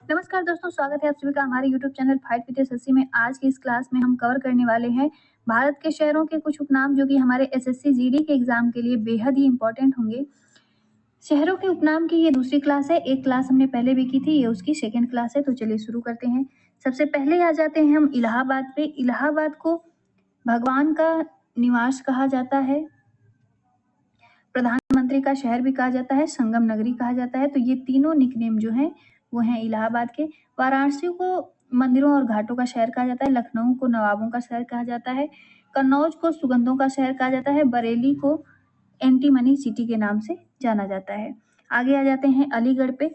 नमस्कार दोस्तों, स्वागत है आप सभी का हमारे YouTube channel fight with SSC में। आज की इस क्लास में हम कवर करने वाले हैं भारत के शहरों के कुछ उपनाम जो कि हमारे एसएससी जीडी के एग्जाम के लिए बेहद ही इंपॉर्टेंट होंगे। शहरों के उपनाम की ये दूसरी क्लास है। एक क्लास हमने पहले भी की थी, ये उसकी सेकेंड क्लास है। तो चलिए शुरू करते हैं। सबसे पहले आ जाते हैं हम इलाहाबाद पे। इलाहाबाद को भगवान का निवास कहा जाता है, प्रधानमंत्री का शहर भी कहा जाता है, संगम नगरी कहा जाता है। तो ये तीनों निकनेम जो हैं वो हैं इलाहाबाद के। वाराणसी को मंदिरों और घाटों का शहर कहा जाता है। लखनऊ को नवाबों का शहर कहा जाता है। कन्नौज को सुगंधों का शहर कहा जाता है। बरेली को एंटीमनी सिटी के नाम से जाना जाता है। आगे आ जाते हैं अलीगढ़ पे।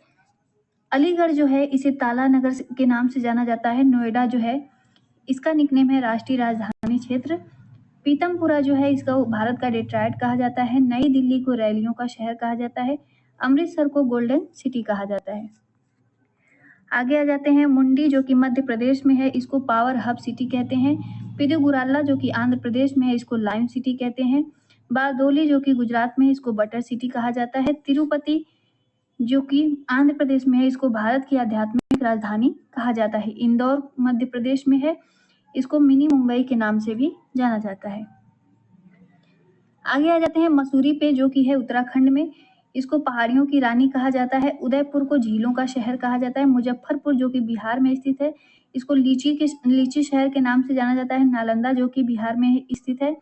अलीगढ़ जो है इसे ताला नगर के नाम से जाना जाता है। नोएडा जो है इसका निकनेम है राष्ट्रीय राजधानी क्षेत्र। पीतमपुरा जो है इसका भारत का डेट्रॉयट कहा जाता है। नई दिल्ली को रैलियों का शहर कहा जाता है। अमृतसर को गोल्डन सिटी कहा जाता है। आगे आ जाते हैं मुंडी जो कि मध्य प्रदेश में है, इसको पावर हब सिटी कहते हैं। पिदुगुराला जो कि आंध्र प्रदेश में है, इसको लाइम सिटी कहते हैं। बारदोली जो कि गुजरात में है, इसको बटर सिटी कहा जाता है। तिरुपति जो कि आंध्र प्रदेश में है, इसको भारत की आध्यात्मिक राजधानी कहा जाता है। इंदौर मध्य प्रदेश में है, इसको मिनी मुंबई के नाम से भी जाना जाता है। आगे आ जाते हैं मसूरी पे जो कि है उत्तराखंड में, इसको पहाड़ियों की रानी कहा जाता है। उदयपुर को झीलों का शहर कहा जाता है। मुजफ्फरपुर जो कि बिहार में स्थित है, इसको लीची शहर के नाम से जाना जाता है। नालंदा जो कि बिहार में स्थित है,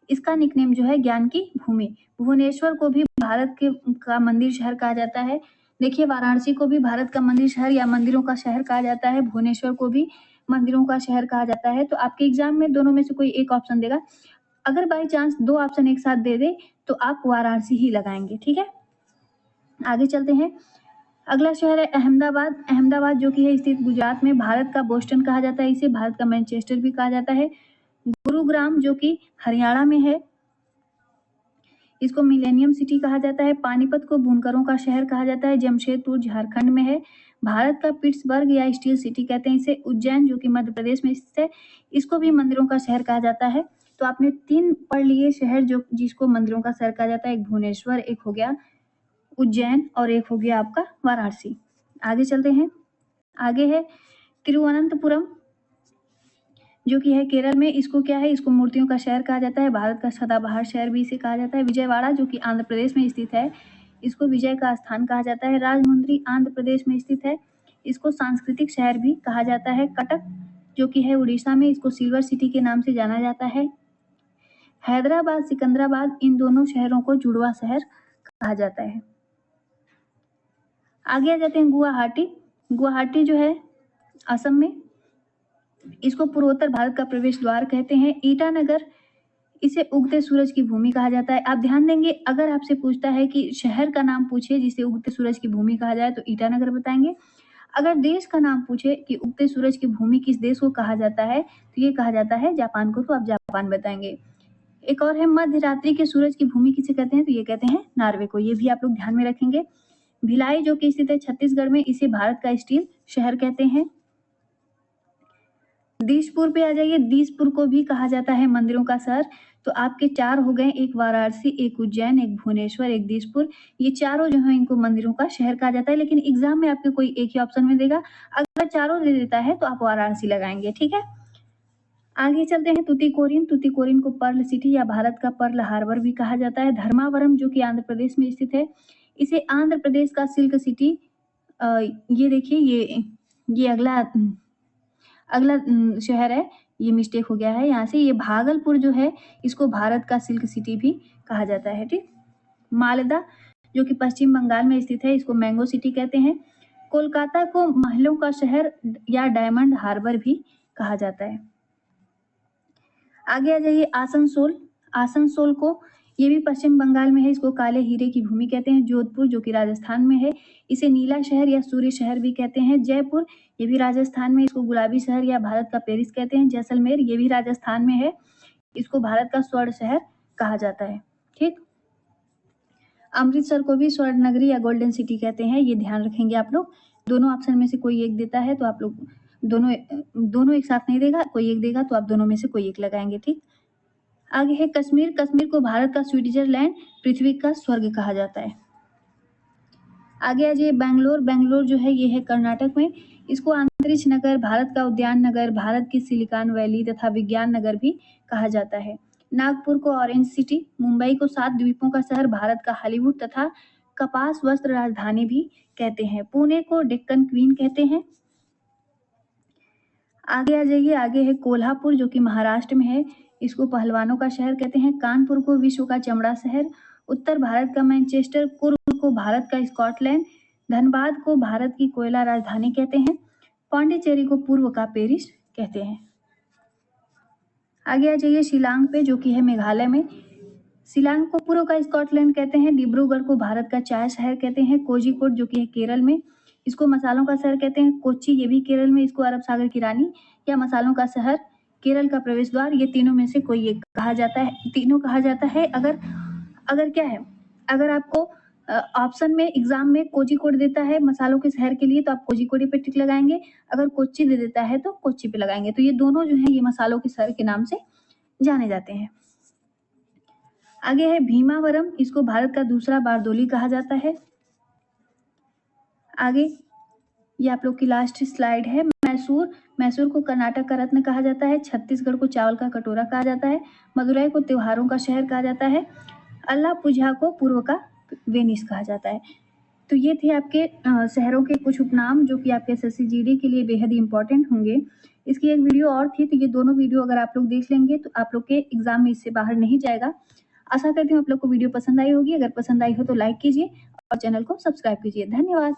इसका निकनेम जो है ज्ञान की भूमि। भुवनेश्वर को भी भारत के का मंदिर शहर कहा जाता है। देखिए, वाराणसी को भी भारत का मंदिर शहर या मंदिरों का शहर कहा जाता है। भुवनेश्वर को भी मंदिरों का शहर कहा जाता है। तो आपके एग्जाम में दोनों में से कोई एक ऑप्शन देगा। अगर बाई चांस दो ऑप्शन एक साथ दे दे तो आप वाराणसी ही लगाएंगे, ठीक है। आगे चलते हैं। अगला शहर है अहमदाबाद। अहमदाबाद जो कि है स्थित गुजरात में, भारत का बोस्टन कहा जाता है इसे, भारत का मैनचेस्टर भी कहा जाता है। गुरुग्राम जो कि हरियाणा में है, इसको मिलेनियम सिटी कहा जाता है। पानीपत को बुनकरों का शहर कहा जाता है। जमशेदपुर झारखंड में है, भारत का पिट्सबर्ग या स्टील सिटी कहते हैं इसे। उज्जैन जो कि मध्य प्रदेश में स्थित है, इसको भी मंदिरों का शहर कहा जाता है। तो आपने 3 पढ़ लिए शहर जो जिसको मंदिरों का शहर कहा जाता है। एक भुवनेश्वर, एक हो गया उज्जैन और एक हो गया आपका वाराणसी। आगे चलते हैं। आगे है तिरुवनंतपुरम जो कि है केरल में, इसको क्या है, इसको मूर्तियों का शहर कहा जाता है। भारत का सदाबहार शहर भी इसे कहा जाता है। विजयवाड़ा जो कि आंध्र प्रदेश में स्थित है, इसको विजय का स्थान कहा जाता है। राजमुंद्री आंध्र प्रदेश में स्थित है, इसको सांस्कृतिक शहर भी कहा जाता है। कटक जो कि है उड़ीसा में, इसको सिल्वर सिटी के नाम से जाना जाता है। हैदराबाद, सिकंदराबाद, इन दोनों शहरों को जुड़वा शहर कहा जाता है। आगे आ जाते हैं गुवाहाटी। गुवाहाटी जो है असम में, इसको पूर्वोत्तर भारत का प्रवेश द्वार कहते हैं। ईटानगर, इसे उगते सूरज की भूमि कहा जाता है। आप ध्यान देंगे, अगर आपसे पूछता है कि शहर का नाम पूछे जिसे उगते सूरज की भूमि कहा जाए तो ईटानगर बताएंगे। अगर देश का नाम पूछे कि उगते सूरज की भूमि किस देश को कहा जाता है तो ये कहा जाता है जापान को, तो आप जापान बताएंगे। एक और है मध्य रात्रि के सूरज की भूमि किसे कहते हैं, तो ये कहते हैं नॉर्वे को। ये भी आप लोग ध्यान में रखेंगे। भिलाई जो कि स्थित है छत्तीसगढ़ में, इसे भारत का स्टील शहर कहते हैं। दिसपुर पे आ जाइए। दिसपुर को भी कहा जाता है मंदिरों का शहर। तो आपके 4 हो गए, एक वाराणसी, एक उज्जैन, एक भुवनेश्वर, एक दिसपुर। ये चारों जो है इनको मंदिरों का शहर कहा जाता है, लेकिन एग्जाम में आपके कोई एक ही ऑप्शन में देगा। अगर चारों दे देता है तो आप वाराणसी लगाएंगे, ठीक है। आगे चलते हैं तुतिकोरिन। तुतिकोरिन को पर्ल सिटी या भारत का पर्ल हार्बर भी कहा जाता है। धर्मावरम जो कि आंध्र प्रदेश में स्थित है, इसे आंध्र प्रदेश का सिल्क सिटी, ये देखिए ये अगला शहर है, ये मिस्टेक हो गया है यहाँ से। ये भागलपुर जो है इसको भारत का सिल्क सिटी भी कहा जाता है, ठीक। मालदा जो कि पश्चिम बंगाल में स्थित है, इसको मैंगो सिटी कहते हैं। कोलकाता को महलों का शहर या डायमंड हार्बर भी कहा जाता है। आगे आ जाइए आसनसोल। आसनसोल को, ये भी पश्चिम बंगाल में है, इसको काले हीरे की भूमि कहते हैं। जोधपुर जो कि राजस्थान में है, इसे नीला शहर या सूर्य शहर भी कहते हैं। जयपुर, ये भी राजस्थान में, इसको गुलाबी शहर या भारत का पेरिस कहते हैं। जैसलमेर, ये भी राजस्थान में है, इसको भारत का स्वर्ण शहर कहा जाता है, ठीक। अमृतसर को भी स्वर्ण नगरी या गोल्डन सिटी कहते हैं, ये ध्यान रखेंगे आप लोग। दोनों ऑप्शन में से कोई एक देता है तो आप लोग दोनों एक साथ नहीं देगा, कोई एक देगा तो आप दोनों में से कोई एक लगाएंगे, ठीक। आगे है कश्मीर। कश्मीर को भारत का स्विट्जरलैंड, पृथ्वी का स्वर्ग कहा जाता है। आगे आ जाइए बैंगलोर। बैंगलोर जो है ये है कर्नाटक में। इसको अंतरिक्ष नगर, भारत का उद्यान नगर, भारत की सिलिकॉन वैली तथा विज्ञान नगर भी कहा जाता है। नागपुर को ऑरेंज सिटी, मुंबई को 7 द्वीपों का शहर, भारत का हॉलीवुड तथा कपास वस्त्र राजधानी भी कहते हैं। पुणे को डेक्कन क्वीन कहते हैं। आगे आ जाइए, आगे है कोल्हापुर जो कि महाराष्ट्र में है। इसको पहलवानों का शहर कहते हैं। कानपुर को विश्व का चमड़ा शहर, उत्तर भारत का मैनचेस्टर, कुर्ग को भारत का स्कॉटलैंड, धनबाद को भारत की कोयला राजधानी कहते हैं। पांडिचेरी को पूर्व का पेरिस कहते हैं। आगे आ जाइए शिलांग पे जो कि है मेघालय में। शिलांग को पूर्व का स्कॉटलैंड कहते हैं। डिब्रूगढ़ को भारत का चाय शहर कहते हैं। कोझिकोड जो कि है केरल में, इसको मसालों का शहर कहते हैं। कोच्चि ये भी केरल में, इसको अरब सागर की रानी या मसालों का शहर, केरल का प्रवेश द्वार, ये तीनों में से कोई एक कहा जाता है। तीनों कहा जाता है। अगर अगर क्या है, अगर आपको ऑप्शन में एग्जाम में कोझिकोड देता है मसालों के शहर के लिए तो आप कोझिकोड पे टिक लगाएंगे। अगर कोच्चि दे देता है तो कोच्चि पे लगाएंगे। तो ये दोनों जो है ये मसालों के शहर के नाम से जाने जाते हैं। आगे है भीमावरम, इसको भारत का दूसरा बारदोली कहा जाता है। आगे ये आप लोग की लास्ट स्लाइड है। मैसूर, मैसूर को कर्नाटक का रत्न कहा जाता है। छत्तीसगढ़ को चावल का कटोरा कहा जाता है। मदुरई को त्योहारों का शहर कहा जाता है। अल्लापुझा को पूर्व का वेनिस कहा जाता है। तो ये थे आपके शहरों के कुछ उपनाम जो कि आपके एसएससी जीडी के लिए बेहद ही इंपॉर्टेंट होंगे। इसकी एक वीडियो और थी, तो ये दोनों वीडियो अगर आप लोग देख लेंगे तो आप लोग के एग्जाम में इससे बाहर नहीं जाएगा। आशा करती हूँ आप लोग को वीडियो पसंद आई होगी। अगर पसंद आई हो तो लाइक कीजिए और चैनल को सब्सक्राइब कीजिए। धन्यवाद।